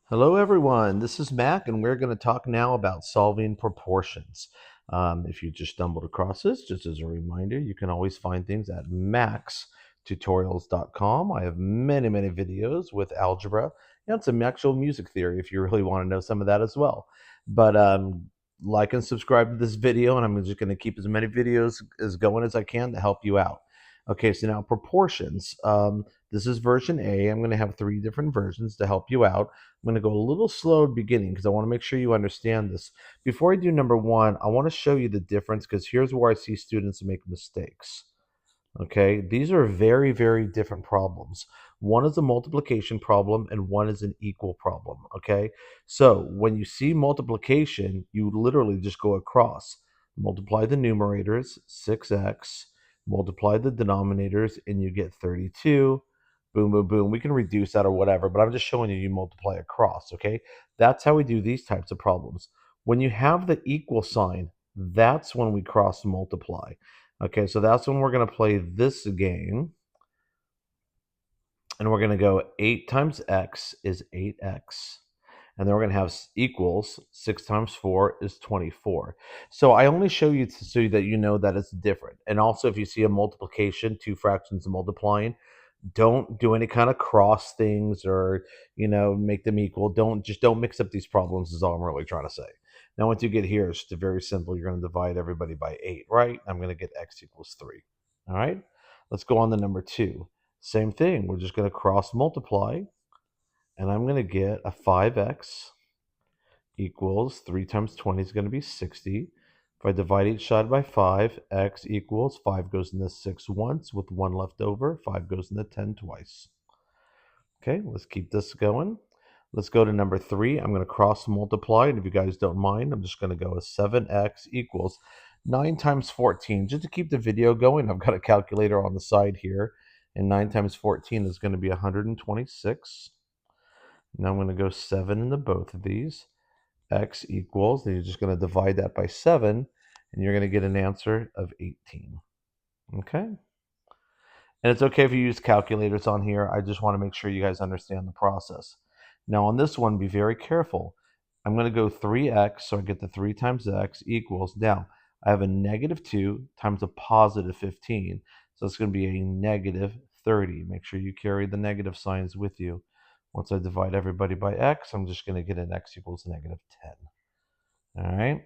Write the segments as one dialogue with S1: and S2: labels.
S1: Hello, everyone. This is Mac, and we're going to talk now about solving proportions. If you just stumbled across this, just as a reminder, you can always find things at maxtutorials.com. I have many videos with algebra and some actual music theory if you really want to know some of that as well. But like and subscribe to this video, and I'm just going to keep as many videos as going as I can to help you out. Okay, so now proportions. This is version A. I'm going to have three different versions to help you out. I'm going to go a little slow at beginning because I want to make sure you understand this. Before I do number one, I want to show you the difference because here's where I see students make mistakes. Okay, these are very different problems. One is a multiplication problem and one is an equal problem. Okay, so when you see multiplication, you literally just go across, multiply the numerators, 6x, multiply the denominators, and you get 32. Boom. We can reduce that or whatever, but I'm just showing you multiply across. Okay, that's how we do these types of problems. When you have the equal sign, that's when we cross multiply. Okay, so that's when we're going to play this game. And we're going to go 8 times x is 8x. And then we're going to have equals 6 times 4 is 24. So I only show you so that you know that it's different. And also if you see a multiplication, two fractions multiplying, don't do any kind of cross things or make them equal. Don't mix up these problems is all I'm really trying to say. Now once you get here, it's very simple. You're going to divide everybody by 8, right? I'm going to get x equals 3. All right, let's go on to number 2. Same thing, we're just going to cross multiply, and I'm going to get a 5x equals 3 times 20 is going to be 60. If I divide each side by 5, x equals 5 goes into 6 once with 1 left over, 5 goes into 10 twice. Okay, let's keep this going. Let's go to number 3. I'm going to cross multiply, and if you guys don't mind, I'm just going to go with 7x equals 9 times 14. Just to keep the video going, I've got a calculator on the side here, and 9 times 14 is going to be 126. Now I'm going to go 7 into both of these. X equals, then you're just going to divide that by 7, and you're going to get an answer of 18. Okay? And it's okay if you use calculators on here. I just want to make sure you guys understand the process. Now on this one, be very careful. I'm going to go 3x, so I get the 3 times x equals. Now, I have a negative 2 times a positive 15. So it's going to be a negative 30. Make sure you carry the negative signs with you. Once I divide everybody by x, I'm just going to get an x equals negative 10. All right.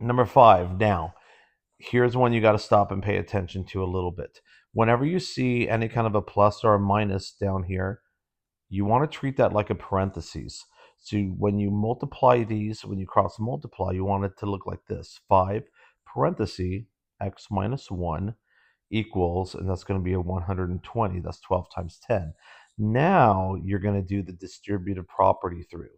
S1: Number 5. Now, here's one you got to stop and pay attention to a little bit. Whenever you see any kind of a plus or a minus down here, you want to treat that like a parentheses. So when you multiply these, when you cross multiply, you want it to look like this. 5 parenthesis x minus 1 equals, and that's going to be a 120. That's 12 times 10. Now you're going to do the distributive property through.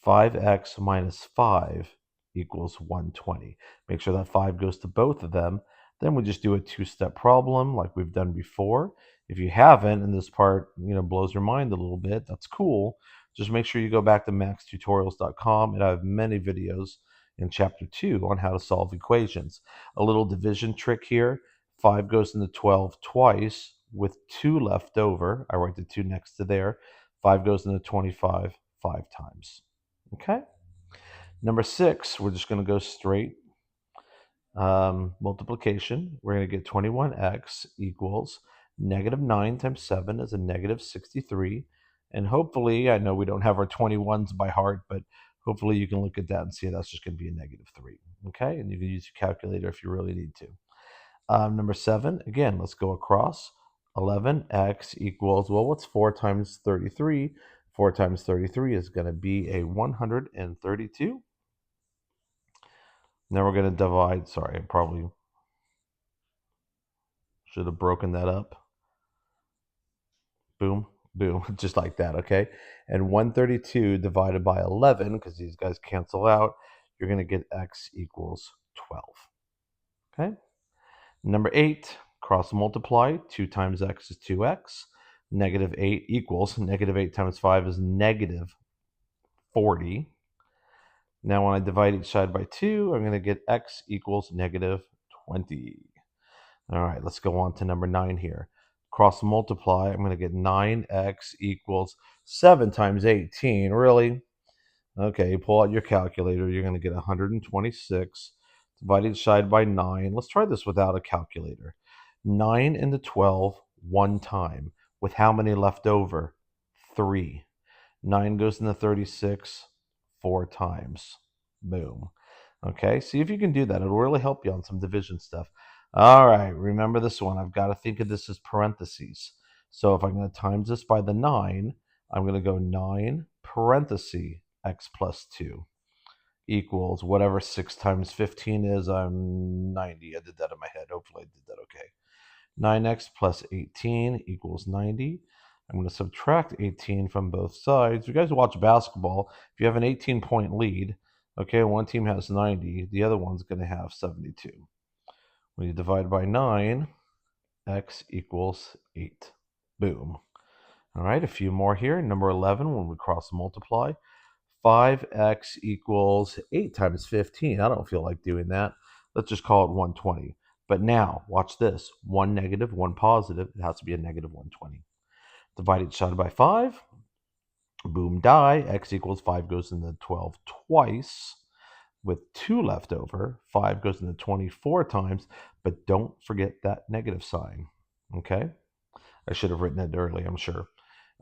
S1: 5x minus 5 equals 120. Make sure that 5 goes to both of them. Then we just do a two-step problem like we've done before. If you haven't, and this part blows your mind a little bit, that's cool. Just make sure you go back to maxtutorials.com, and I have many videos in chapter 2 on how to solve equations. A little division trick here. 5 goes into 12 twice with 2 left over. I write the 2 next to there. 5 goes into 25 5 times. Okay. Number 6, we're just going to go straight multiplication. We're going to get 21x equals negative 9 times 7 is a negative 63. And hopefully, I know we don't have our 21s by heart, but hopefully you can look at that and see that's just going to be a negative 3. Okay. And you can use your calculator if you really need to. Number 7, again, let's go across. 11x equals, well, what's 4 times 33? 4 times 33 is going to be a 132. Now we're going to divide. Sorry, I probably should have broken that up. Boom, just like that, okay? And 132 divided by 11, because these guys cancel out, you're going to get x equals 12. Okay? Number 8, cross multiply. 2 times x is 2x. Negative 8 equals, negative 8 times 5 is negative 40. Now when I divide each side by 2, I'm going to get x equals negative 20. All right, let's go on to number 9 here. Cross multiply, I'm going to get 9x equals, 7 times 18. Really? Okay, you pull out your calculator. You're going to get 126 divided side by 9. Let's try this without a calculator. 9 into 12, one time. With how many left over? 3. 9 goes into 36, 4 times. Boom. Okay, see if you can do that. It'll really help you on some division stuff. All right, remember this one. I've got to think of this as parentheses. So if I'm going to times this by the 9, I'm going to go 9 parenthesis x plus 2 equals whatever 6 times 15 is. I'm 90. I did that in my head. Hopefully I did that okay. 9x plus 18 equals 90. I'm going to subtract 18 from both sides. You guys watch basketball. If you have an 18-point lead, okay, one team has 90, the other one's going to have 72. When you divide by 9, x equals 8. Boom. All right, a few more here. Number 11, when we cross multiply, 5x equals 8 times 15. I don't feel like doing that. Let's just call it 120. But now, watch this. 1 negative, 1 positive. It has to be a negative 120. Divide each side by 5. Boom, die. X equals 5 goes into 12 twice with 2 left over. 5 goes into 24 times, but don't forget that negative sign. Okay? I should have written it early, I'm sure.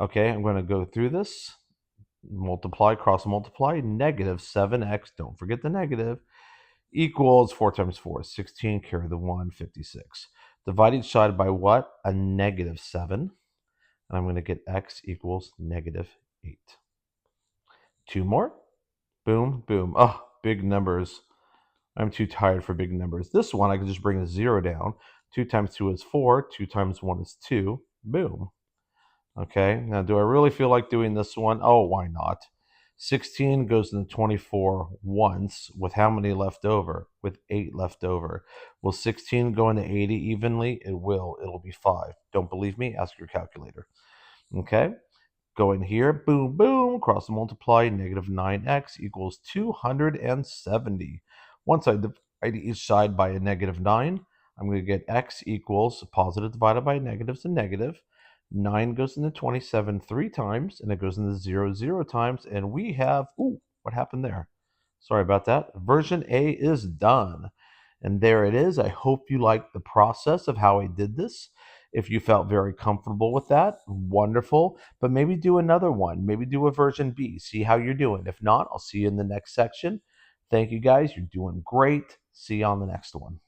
S1: Okay, I'm going to go through this. Multiply, cross multiply, negative 7x, don't forget the negative, equals 4 times 4, 16, carry the 1, 56. Divide each side by what? A negative 7. And I'm going to get x equals negative 8. 2 more. Boom, boom. Oh, big numbers. I'm too tired for big numbers. This one, I can just bring a 0 down. 2 times 2 is 4. 2 times 1 is 2. Boom. Okay, now do I really feel like doing this one? Oh, why not? 16 goes into 24 once, with how many left over? With 8 left over. Will 16 go into 80 evenly? It will. It'll be 5. Don't believe me? Ask your calculator. Okay, go in here, boom, boom, cross and multiply, negative 9x equals 270. Once I divide each side by a negative 9, I'm going to get x equals positive divided by negatives and negative. 9 goes into 27 3 times, and it goes into 0 0 times, and we have, ooh, what happened there? Sorry about that. Version A is done. And there it is. I hope you liked the process of how I did this. If you felt very comfortable with that, wonderful. But maybe do another one. Maybe do a version B. See how you're doing. If not, I'll see you in the next section. Thank you guys. You're doing great. See you on the next one.